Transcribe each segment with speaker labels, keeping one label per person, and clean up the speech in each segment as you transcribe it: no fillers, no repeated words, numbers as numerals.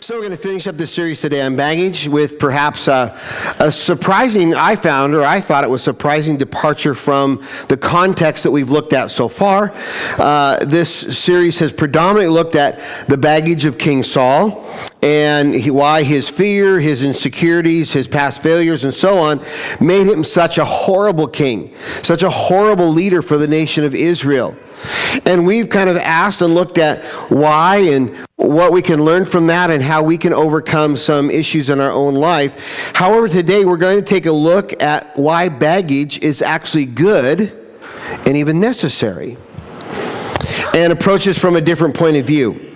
Speaker 1: So we're going to finish up this series today on baggage with perhaps a surprising, I thought it was surprising departure from the context that we've looked at so far. This series has predominantly looked at the baggage of King Saul and why his fear, his insecurities, his past failures, and so on made him such a horrible king, such a horrible leader for the nation of Israel. And we've kind of asked and looked at why and what we can learn from that and how we can overcome some issues in our own life. However, today we're going to take a look at why baggage is actually good and even necessary, and approach this from a different point of view.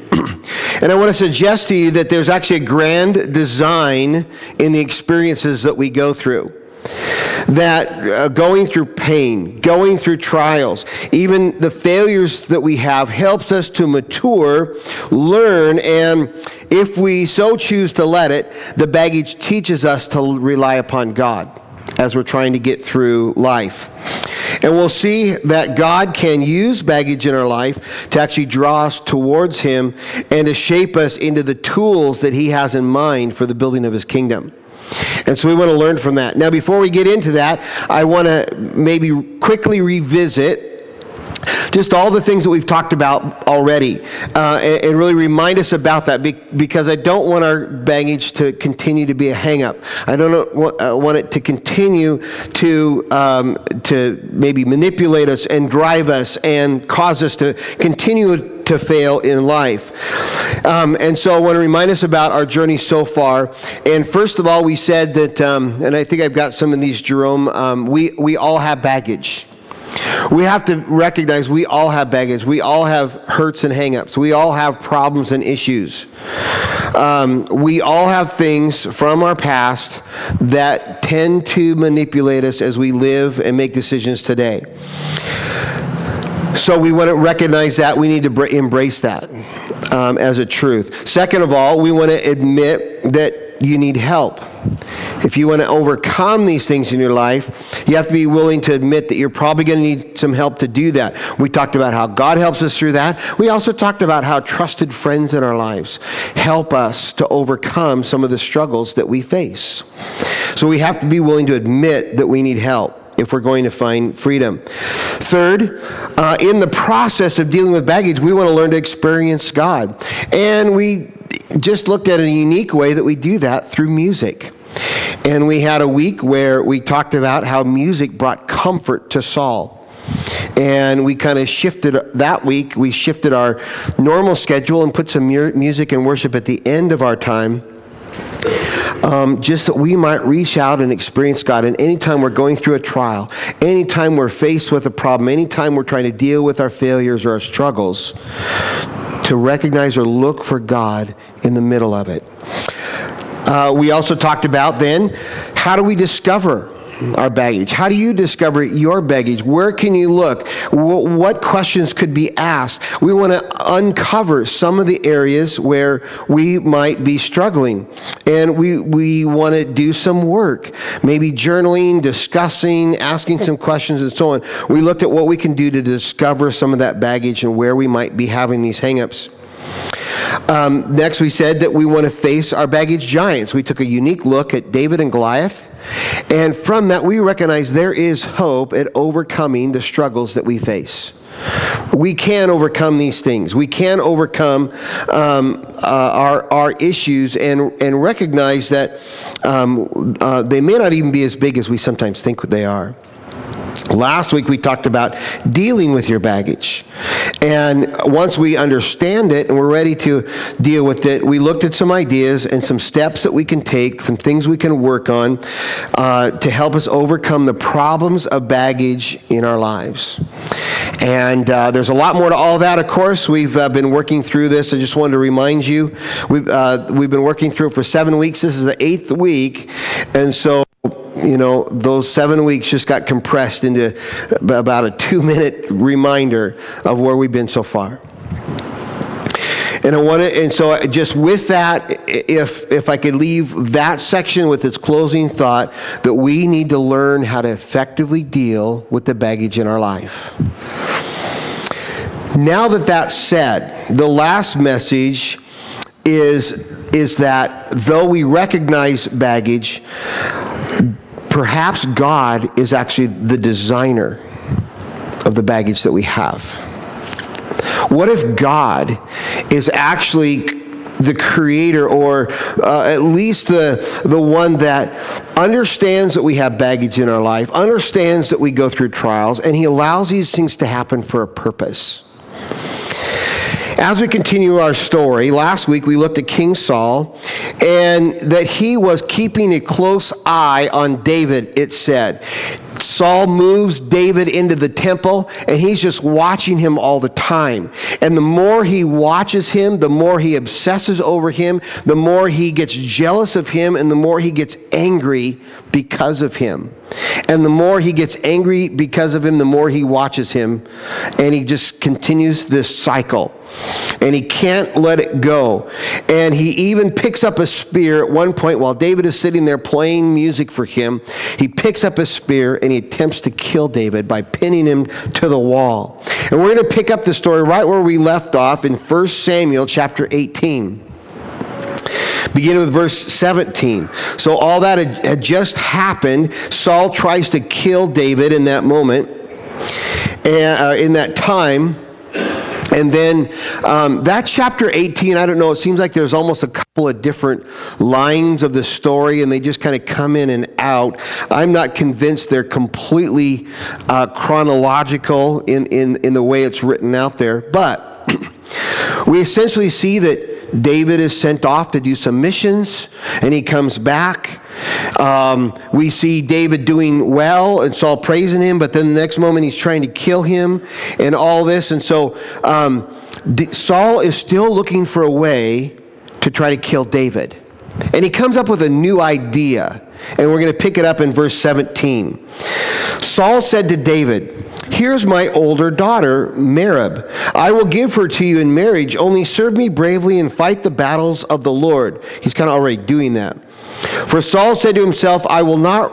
Speaker 1: And I want to suggest to you that there's actually a grand design in the experiences that we go through. That going through pain, going through trials, even the failures that we have helps us to mature, learn, and if we so choose to let it, the baggage teaches us to rely upon God as we're trying to get through life. And we'll see that God can use baggage in our life to actually draw us towards Him and to shape us into the tools that He has in mind for the building of His kingdom. And so we want to learn from that. Now, before we get into that, I want to maybe quickly revisit just all the things that we've talked about already and really remind us about that, because I don't want our baggage to continue to be a hang-up. I don't want it to continue to maybe manipulate us and drive us and cause us to continue to fail in life. And so I want to remind us about our journey so far. And first of all, we said that, and I think I've got some of these, Jerome, we all have baggage. We have to recognize we all have baggage. We all have hurts and hang-ups. We all have problems and issues. We all have things from our past that tend to manipulate us as we live and make decisions today. So we want to recognize that. We need to embrace that as a truth. Second of all, we want to admit that you need help. If you want to overcome these things in your life, you have to be willing to admit that you're probably going to need some help to do that. We talked about how God helps us through that. We also talked about how trusted friends in our lives help us to overcome some of the struggles that we face. So we have to be willing to admit that we need help if we're going to find freedom. Third, in the process of dealing with baggage, we want to learn to experience God. And we just looked at a unique way that we do that through music. And we had a week where we talked about how music brought comfort to Saul. And we kind of shifted that week. We shifted our normal schedule and put some music and worship at the end of our time, just that we might reach out and experience God. And anytime we're going through a trial, anytime we're faced with a problem, anytime we're trying to deal with our failures or our struggles, to recognize or look for God in the middle of it. We also talked about then, how do we discover our baggage? How do you discover your baggage? Where can you look? What questions could be asked? We want to uncover some of the areas where we might be struggling. And we want to do some work, maybe journaling, discussing, asking some questions, and so on. We looked at what we can do to discover some of that baggage and where we might be having these hang-ups. Next, we said that we want to face our baggage giants. We took a unique look at David and Goliath. And from that, we recognize there is hope at overcoming the struggles that we face. We can overcome these things. We can overcome our issues and recognize that they may not even be as big as we sometimes think they are. Last week we talked about dealing with your baggage. And once we understand it and we're ready to deal with it, we looked at some ideas and some steps that we can take, some things we can work on to help us overcome the problems of baggage in our lives. And there's a lot more to all that, of course. We've been working through this. I just wanted to remind you, we've been working through it for 7 weeks. This is the 8th week. And so, you know, those 7 weeks just got compressed into about a 2-minute reminder of where we've been so far. And so just with that, if I could leave that section with its closing thought, that we need to learn how to effectively deal with the baggage in our life. Now that that's said, the last message is is that though we recognize baggage, perhaps God is actually the designer of the baggage that we have. What if God is actually the creator, or at least the one that understands that we have baggage in our life, understands that we go through trials, and he allows these things to happen for a purpose? As we continue our story, last week we looked at King Saul, and that he was keeping a close eye on David, it said. Saul moves David into the temple, and he's just watching him all the time. And the more he watches him, the more he obsesses over him, the more he gets jealous of him, and the more he gets angry because of him. And the more he gets angry because of him, the more he watches him. And he just continues this cycle. And he can't let it go. And he even picks up a spear at one point while David is sitting there playing music for him. He picks up a spear and he attempts to kill David by pinning him to the wall. And we're going to pick up the story right where we left off in 1 Samuel chapter 18. Beginning with verse 17. So all that had just happened. Saul tries to kill David in that moment, and in that time. And then that chapter 18, I don't know, it seems like there's almost a couple of different lines of the story, and they just kind of come in and out. I'm not convinced they're completely chronological in the way it's written out there. But we essentially see that David is sent off to do some missions, and he comes back. We see David doing well and Saul praising him, but then the next moment he's trying to kill him and all this. And so Saul is still looking for a way to try to kill David. And he comes up with a new idea, and we're going to pick it up in verse 17. Saul said to David, "Here's my older daughter, Merab. I will give her to you in marriage. Only serve me bravely and fight the battles of the Lord." He's kind of already doing that. For Saul said to himself, "I will not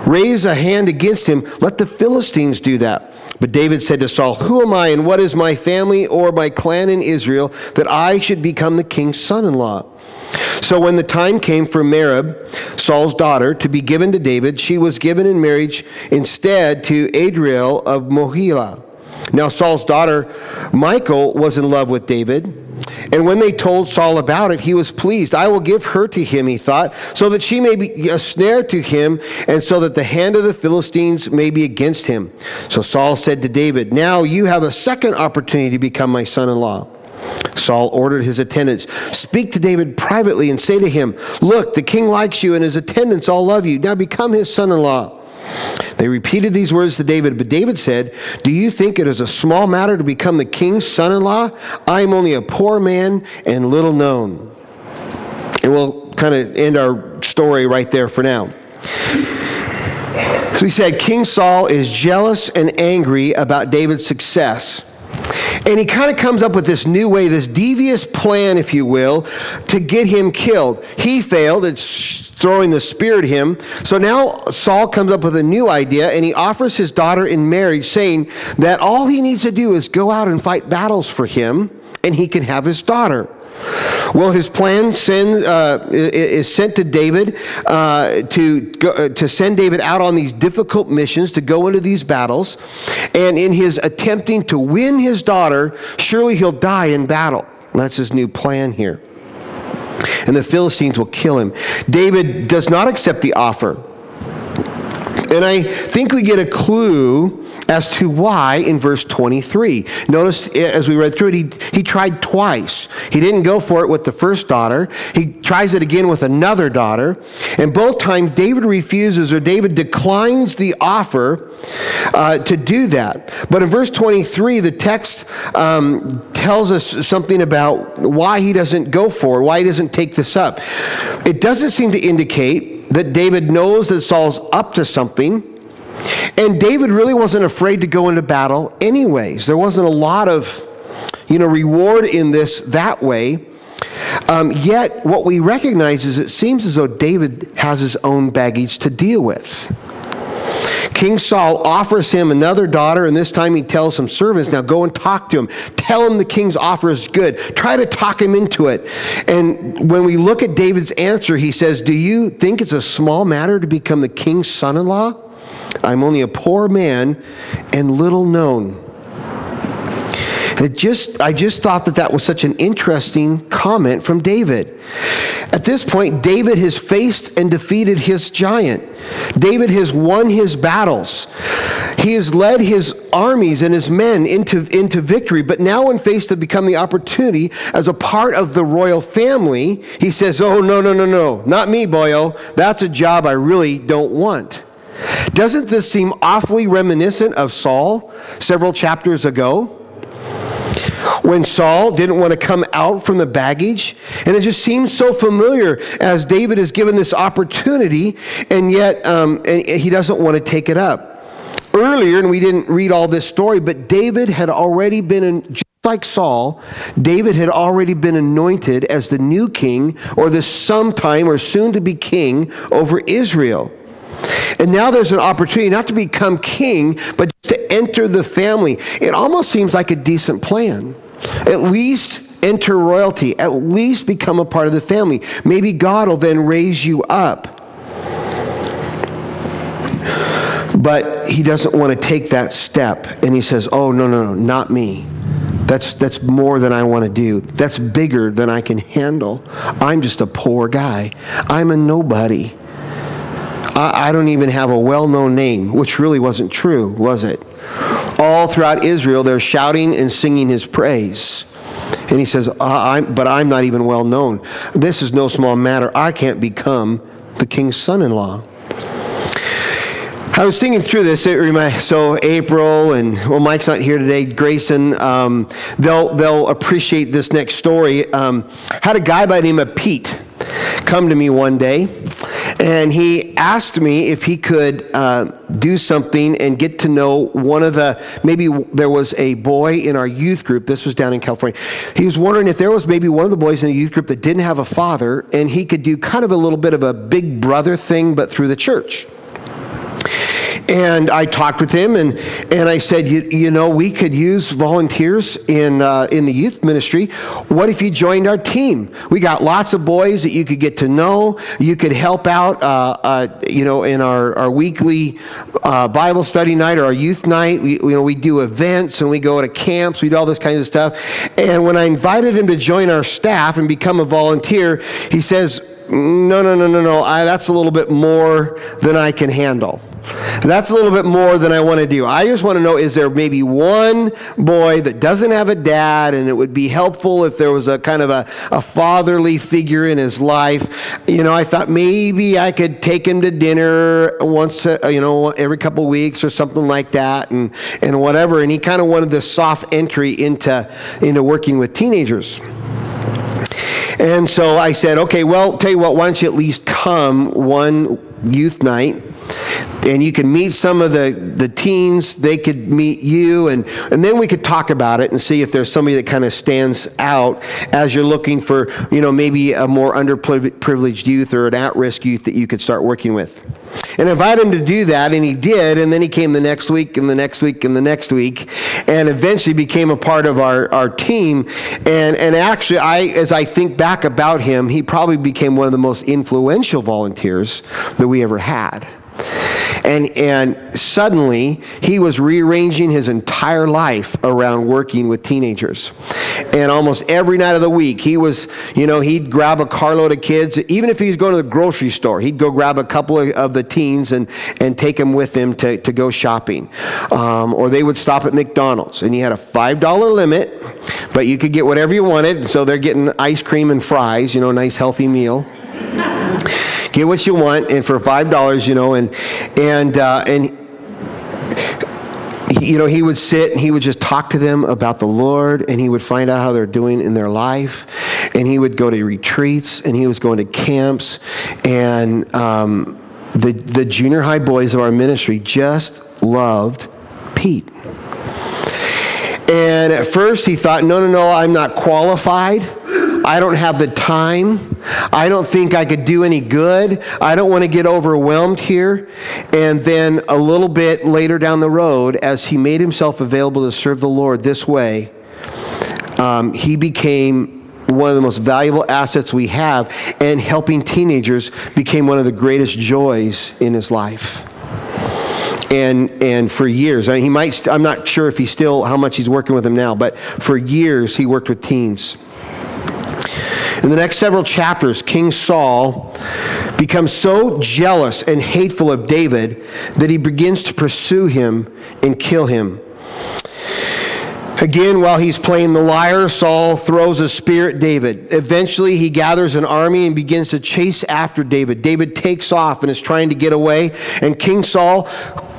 Speaker 1: raise a hand against him. Let the Philistines do that." But David said to Saul, "Who am I, and what is my family or my clan in Israel, that I should become the king's son-in-law?" So when the time came for Merab, Saul's daughter, to be given to David, she was given in marriage instead to Adriel of Mohilah. Now Saul's daughter, Michal, was in love with David. And when they told Saul about it, he was pleased. "I will give her to him," he thought, "so that she may be a snare to him, and so that the hand of the Philistines may be against him." So Saul said to David, "Now you have a second opportunity to become my son-in-law." Saul ordered his attendants, "Speak to David privately and say to him, 'Look, the king likes you and his attendants all love you. Now become his son-in-law.'" They repeated these words to David, but David said, "Do you think it is a small matter to become the king's son-in-law? I am only a poor man and little known." And we'll kind of end our story right there for now. So we said King Saul is jealous and angry about David's success. And he kind of comes up with this new way, this devious plan, if you will, to get him killed. He failed. It's throwing the spear at him. So now Saul comes up with a new idea, and he offers his daughter in marriage, saying that all he needs to do is go out and fight battles for him, and he can have his daughter. Well, his plan is sent to David to send David out on these difficult missions, to go into these battles. And in his attempting to win his daughter, surely he'll die in battle. That's his new plan here. And the Philistines will kill him. David does not accept the offer. And I think we get a clue as to why in verse 23. Notice as we read through it, he tried twice. He didn't go for it with the first daughter. He tries it again with another daughter. And both times David refuses, or David declines the offer to do that. But in verse 23, the text tells us something about why he doesn't go for it, why he doesn't take this up. It doesn't seem to indicate that David knows that Saul's up to something. And David really wasn't afraid to go into battle anyways. There wasn't a lot of, reward in this that way. Yet what we recognize is it seems as though David has his own baggage to deal with. King Saul offers him another daughter, and this time he tells some servants, now go and talk to him. Tell him the king's offer is good. Try to talk him into it. And when we look at David's answer, he says, do you think it's a small matter to become the king's son-in-law? I'm only a poor man and little known. I just thought that was such an interesting comment from David. At this point, David has faced and defeated his giant. David has won his battles. He has led his armies and his men into victory, but now when faced to become the opportunity as a part of the royal family, he says, oh, no, not me, boyo. That's a job I really don't want. Doesn't this seem awfully reminiscent of Saul several chapters ago? When Saul didn't want to come out from the baggage, and it just seems so familiar as David is given this opportunity, and yet he doesn't want to take it up. Earlier, and we didn't read all this story, but David had already been, just like Saul, David had already been anointed as the new king, or the sometime or soon to be king over Israel. And now there's an opportunity not to become king, but to enter the family. It almost seems like a decent plan. At least enter royalty. At least become a part of the family. Maybe God will then raise you up. But he doesn't want to take that step. And he says, oh, no, not me. That's more than I want to do. That's bigger than I can handle. I'm just a poor guy. I'm a nobody. I don't even have a well-known name, which really wasn't true, was it? All throughout Israel, they're shouting and singing his praise. And he says, but I'm not even well-known. This is no small matter. I can't become the king's son-in-law. I was thinking through this. So April and, well, Mike's not here today. Grayson, they'll appreciate this next story. Had a guy by the name of Pete come to me one day, and he asked me if he could do something and get to know maybe there was a boy in our youth group. This was down in California. He was wondering if there was maybe one of the boys in the youth group that didn't have a father, and he could do kind of a little bit of a big brother thing, but through the church. And I talked with him, and I said, you know, we could use volunteers in the youth ministry. What if you joined our team? We got lots of boys that you could get to know. You could help out, in our weekly Bible study night or our youth night. We do events, and we go to camps. We do all this kind of stuff. And when I invited him to join our staff and become a volunteer, he says, no. That's a little bit more than I can handle. That's a little bit more than I want to do. I just want to know, is there maybe one boy that doesn't have a dad, and it would be helpful if there was a kind of a fatherly figure in his life? I thought maybe I could take him to dinner once, every couple weeks or something like that, and whatever. And he kind of wanted this soft entry into working with teenagers. And so I said, okay, well, tell you what, why don't you at least come one youth night, and you can meet some of the teens, they could meet you, and then we could talk about it and see if there's somebody that kind of stands out as you're looking for, maybe a more underprivileged youth or an at-risk youth that you could start working with. And I invited him to do that, and he did, and then he came the next week, and the next week, and the next week, and eventually became a part of our team. And actually, as I think back about him, he probably became one of the most influential volunteers that we ever had. And suddenly, he was rearranging his entire life around working with teenagers. And almost every night of the week, he was, he'd grab a carload of kids. Even if he was going to the grocery store, he'd go grab a couple of the teens and take them with him to go shopping. Or they would stop at McDonald's. And he had a $5 limit, but you could get whatever you wanted. So they're getting ice cream and fries, nice healthy meal. Get what you want, and for $5, he would sit and he would just talk to them about the Lord, and he would find out how they're doing in their life, and he would go to retreats, and he was going to camps, and the junior high boys of our ministry just loved Pete. And at first he thought, no, I'm not qualified. I don't have the time. I don't think I could do any good. I don't want to get overwhelmed here. And then a little bit later down the road, as he made himself available to serve the Lord this way, he became one of the most valuable assets we have, and helping teenagers became one of the greatest joys in his life. And for years, I mean, I'm not sure if how much he's working with them now, but for years he worked with teens. In the next several chapters, King Saul becomes so jealous and hateful of David that he begins to pursue him and kill him. Again, while he's playing the lyre, Saul throws a spear at David. Eventually, he gathers an army and begins to chase after David. David takes off and is trying to get away, and King Saul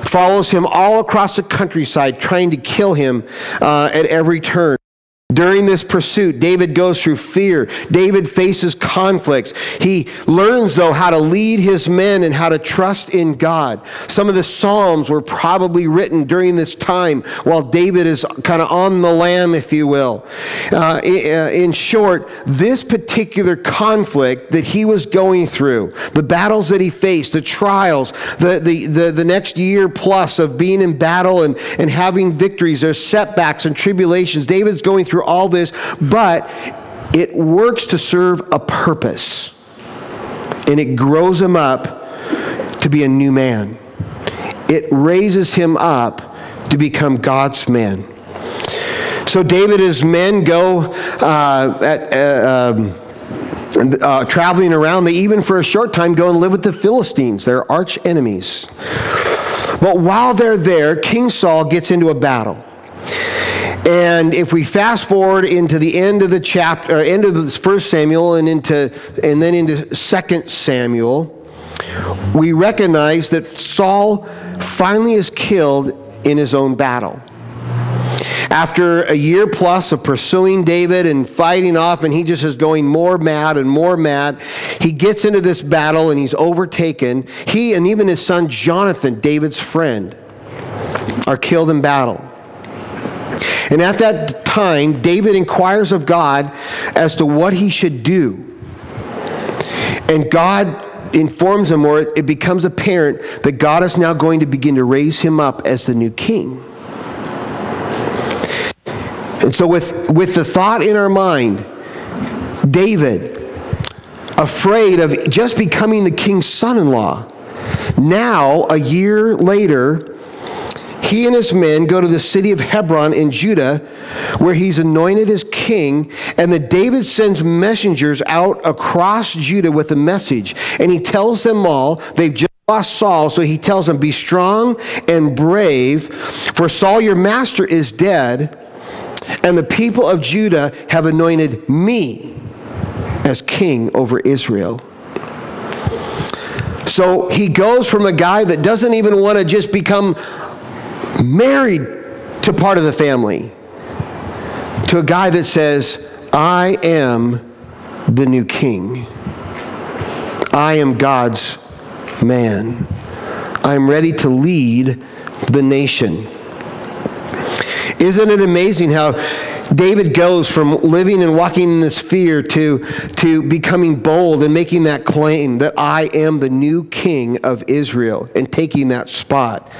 Speaker 1: follows him all across the countryside, trying to kill him at every turn. During this pursuit, David goes through fear. David faces conflicts. He learns, though, how to lead his men and how to trust in God. Some of the Psalms were probably written during this time while David is kind of on the lam, if you will. In short, this particular conflict that he was going through, the battles that he faced, the trials, the next year plus of being in battle and having victories, there's setbacks and tribulations. David's going through all this, but it works to serve a purpose, and it grows him up to be a new man. It raises him up to become God's man. So David and his men go traveling around. They even for a short time go and live with the Philistines, their arch enemies. But while they're there, King Saul gets into a battle. And if we fast forward into the end of the chapter, end of 1 Samuel and then into 2 Samuel, we recognize that Saul finally is killed in his own battle. After a year plus of pursuing David and fighting off, and he just is going more mad and more mad, he gets into this battle and he's overtaken. He and even his son Jonathan, David's friend, are killed in battle. And at that time, David inquires of God as to what he should do. And God informs him, or it becomes apparent, that God is now going to begin to raise him up as the new king. And so with the thought in our mind, David, afraid of just becoming the king's son-in-law, now, a year later, he and his men go to the city of Hebron in Judah, where he's anointed as king, and that David sends messengers out across Judah with a message. And he tells them all, they've just lost Saul, so he tells them, be strong and brave, for Saul your master is dead, and the people of Judah have anointed me as king over Israel. So he goes from a guy that doesn't even want to just become married to part of the family, to a guy that says, I am the new king. I am God's man. I'm ready to lead the nation. Isn't it amazing how David goes from living and walking in this fear to becoming bold and making that claim that I am the new king of Israel and taking that spot.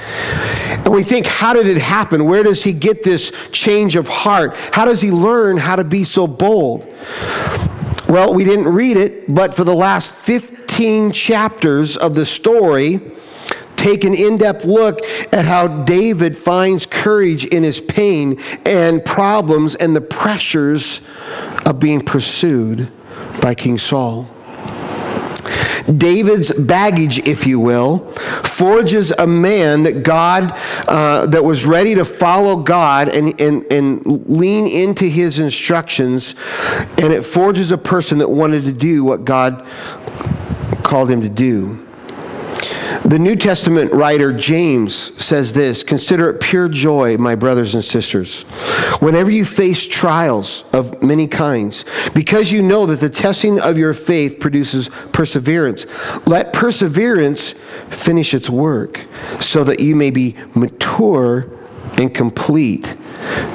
Speaker 1: And we think, how did it happen? Where does he get this change of heart? How does he learn how to be so bold? Well, we didn't read it, but for the last 15 chapters of the story, take an in-depth look at how David finds courage in his pain and problems and the pressures of being pursued by King Saul. David's baggage, if you will, forges a man that that was ready to follow God and lean into his instructions, and it forges a person that wanted to do what God called him to do. The New Testament writer James says this, consider it pure joy, my brothers and sisters, whenever you face trials of many kinds, because you know that the testing of your faith produces perseverance. Let perseverance finish its work, so that you may be mature and complete,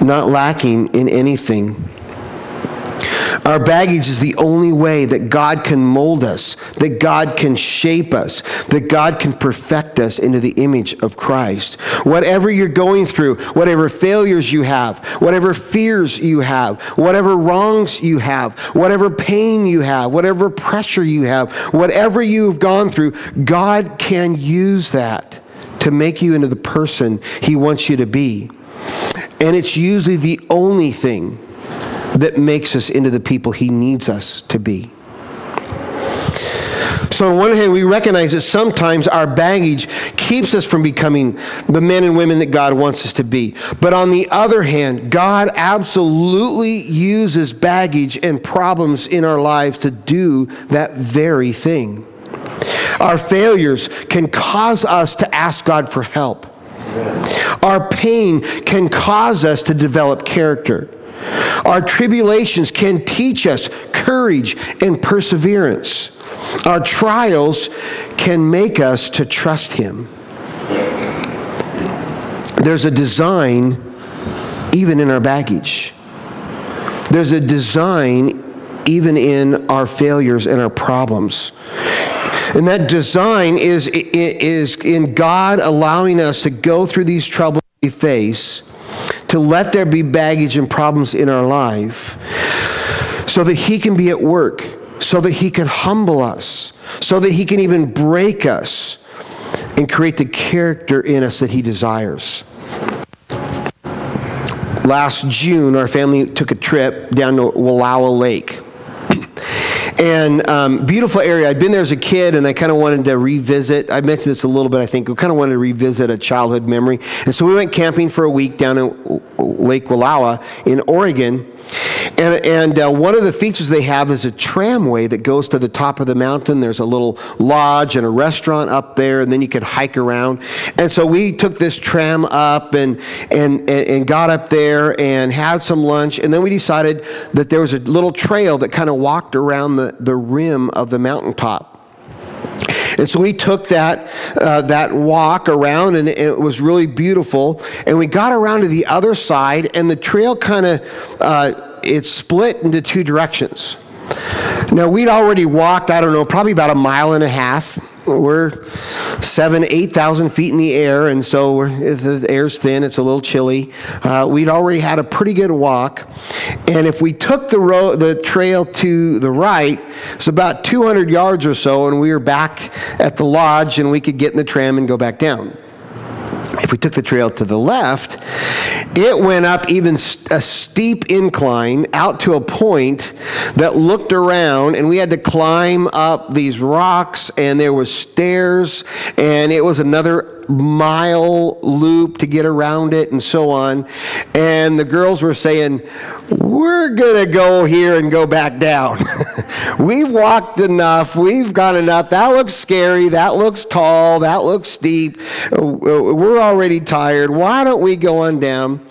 Speaker 1: not lacking in anything. Our baggage is the only way that God can mold us, that God can shape us, that God can perfect us into the image of Christ. Whatever you're going through, whatever failures you have, whatever fears you have, whatever wrongs you have, whatever pain you have, whatever pressure you have, whatever you've gone through, God can use that to make you into the person He wants you to be. And it's usually the only thing that makes us into the people He needs us to be. So on one hand, we recognize that sometimes our baggage keeps us from becoming the men and women that God wants us to be. But on the other hand, God absolutely uses baggage and problems in our lives to do that very thing. Our failures can cause us to ask God for help. Our pain can cause us to develop character. Our tribulations can teach us courage and perseverance. Our trials can make us to trust Him. There's a design even in our baggage. There's a design even in our failures and our problems. And that design is in God allowing us to go through these troubles we face, to let there be baggage and problems in our life, so that He can be at work, so that He can humble us, so that He can even break us and create the character in us that He desires. Last June, our family took a trip down to Wallowa Lake. And beautiful area. I'd been there as a kid, and I kind of wanted to revisit. I mentioned this a little bit, I think. We kind of wanted to revisit a childhood memory. And so we went camping for a week down in Lake Wallowa in Oregon. And one of the features they have is a tramway that goes to the top of the mountain. There's a little lodge and a restaurant up there, and then you can hike around. And so we took this tram up and got up there and had some lunch. And then we decided that there was a little trail that kind of walked around the rim of the mountaintop. And so we took that walk around, and it was really beautiful. And we got around to the other side, and the trail kind of it split into two directions. Now, we'd already walked, I don't know, probably about 1.5 miles. We're 7,000 to 8,000 feet in the air, and so the air's thin, it's a little chilly. We'd already had a pretty good walk, and if we took the trail to the right, it's about 200 yards or so, and we were back at the lodge, and we could get in the tram and go back down. If we took the trail to the left, it went up even a steep incline out to a point that looked around, and we had to climb up these rocks, and there was stairs, and it was another mile loop to get around it and so on. And the girls were saying, we're going to go here and go back down. We've walked enough. We've gone enough. That looks scary. That looks tall. That looks steep. We're already tired. Why don't we go on down?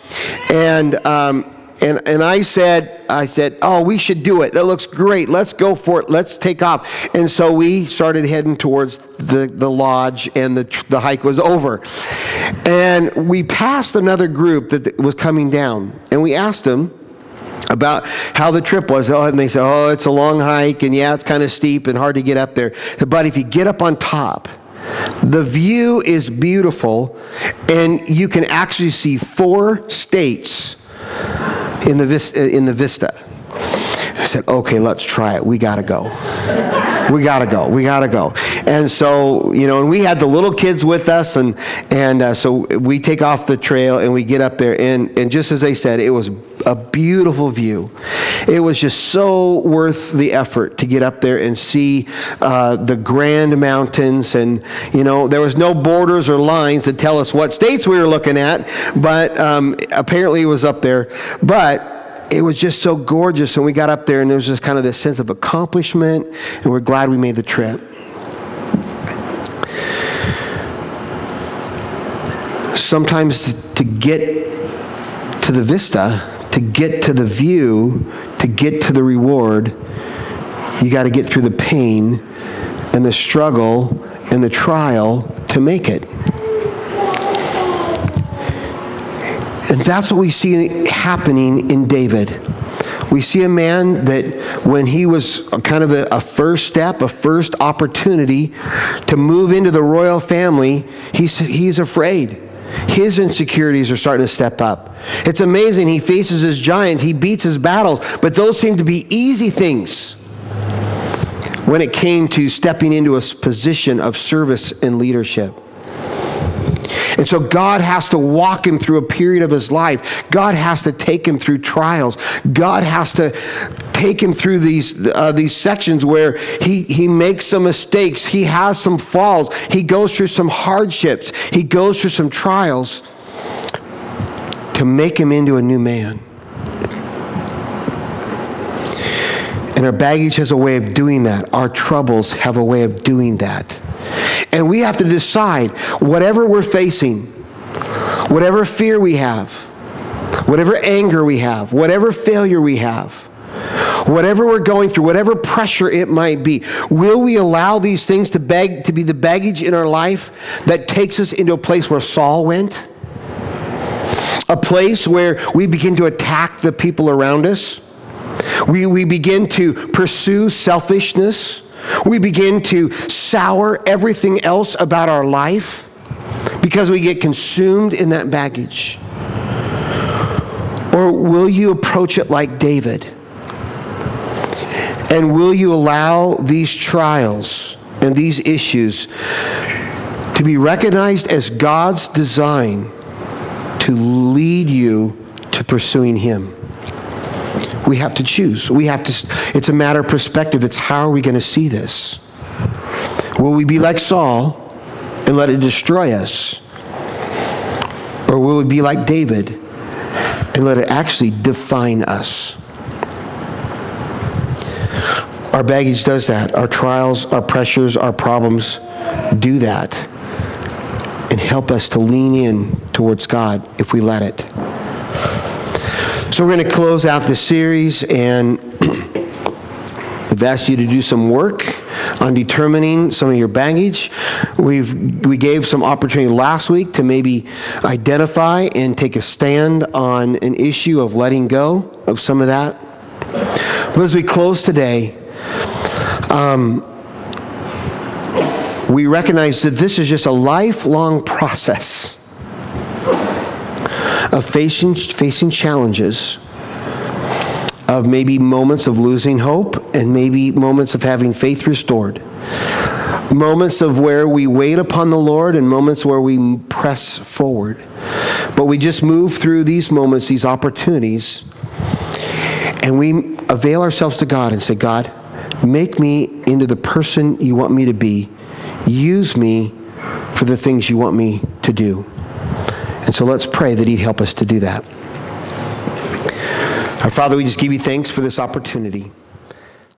Speaker 1: And I said, oh, we should do it. That looks great. Let's go for it. Let's take off. And so we started heading towards the lodge, and the hike was over. And we passed another group that was coming down, and we asked them about how the trip was. Oh, and they said, oh, it's a long hike, and yeah, it's kind of steep and hard to get up there. But if you get up on top, the view is beautiful, and you can actually see 4 states in the vista. I said, okay, let's try it. We got to go. We got to go. We got to go. And so, and we had the little kids with us, and so we take off the trail, and we get up there, and just as they said, it was a beautiful view. It was just so worth the effort to get up there and see the grand mountains, and there was no borders or lines to tell us what states we were looking at, but apparently it was up there. But it was just so gorgeous, and we got up there, and there was just kind of this sense of accomplishment, and we're glad we made the trip. Sometimes to get to the vista, to get to the view, to get to the reward, you got to get through the pain and the struggle and the trial to make it. And that's what we see happening in David. We see a man that when he was kind of a first step, a first opportunity to move into the royal family, he's afraid. His insecurities are starting to step up. It's amazing. He faces his giants. He beats his battles. But those seem to be easy things when it came to stepping into a position of service and leadership. And so God has to walk him through a period of his life. God has to take him through trials. God has to take him through these sections where he makes some mistakes. He has some falls. He goes through some hardships. He goes through some trials to make him into a new man. And our baggage has a way of doing that. Our troubles have a way of doing that. And we have to decide, whatever we're facing, whatever fear we have, whatever anger we have, whatever failure we have, whatever we're going through, whatever pressure it might be, will we allow these things to be the baggage in our life that takes us into a place where Saul went? A place where we begin to attack the people around us? We begin to pursue selfishness. We begin to sour everything else about our life because we get consumed in that baggage. Or will you approach it like David? And will you allow these trials and these issues to be recognized as God's design to lead you to pursuing him? We have to choose. It's a matter of perspective. It's how are we going to see this? Will we be like Saul and let it destroy us? Or will we be like David and let it actually define us? Our baggage does that. Our trials, our pressures, our problems do that and help us to lean in towards God if we let it. So we're going to close out this series, and I've asked you to do some work on determining some of your baggage. We gave some opportunity last week to maybe identify and take a stand on an issue of letting go of some of that. But as we close today, we recognize that this is just a lifelong process of facing challenges, of maybe moments of losing hope, and maybe moments of having faith restored. Moments of where we wait upon the Lord, and moments where we press forward. But we just move through these moments, these opportunities, and we avail ourselves to God and say, God, make me into the person you want me to be. Use me for the things you want me to do. And so let's pray that he'd help us to do that. Our Father, we just give you thanks for this opportunity.